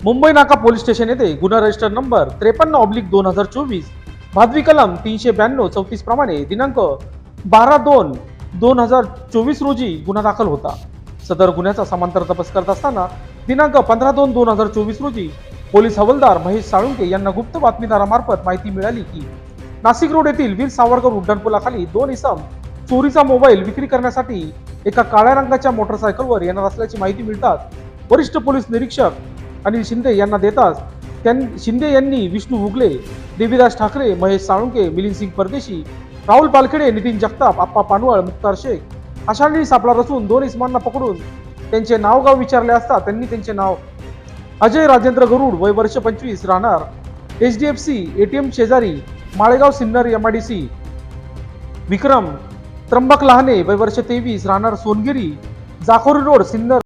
मुंबई नाका police station येथे गुन्हा रजिस्टर नंबर 53/2024 भादवी कलम 392 34 प्रमाणे दिनांक 12/2/2024 रोजी गुन्हा दाखल होता। सदर गुन्ह्याचा समांतर तपास करत असताना दिनांक 15/2/2024 रोजी पोलीस हवालदार महेश साळुंके यांना गुप्त बातमीदारामार्फत माहिती मिळाली की नाशिक रोड येथील वीर सावरकर उड्डाणपुलाखाली दोन इसम चोरीचा मोबाईल विक्री करण्यासाठी एका काळ्या रंगाच्या मोटरसायकलवर येणार असल्याची माहिती मिळताच वरिष्ठ पोलीस निरीक्षक अनिल शिंदे यांना देताच शिंदे यांनी विष्णू हुगले, देवीदास ठाकरे, महेश साळुंके, मिलिंद सिंग परदेशी, राहुल पालखेडे, नितीन जगताप, आप्पा पानवळ, मुक्तार शेख अशांनी सापळा रचून दोन इसमांना पकडून त्यांचे नाव गाव विचारले असता त्यांनी त्यांचे नाव अजय राजेंद्र गरुड वय वर्ष 25 राहणार HDFC ATM शेजारी माळेगाव सिन्नर MIDC, विक्रम त्र्यंबक लहाने वय वर्ष 23 राहणार सोनगिरी जाखोरी रोड सिन्नर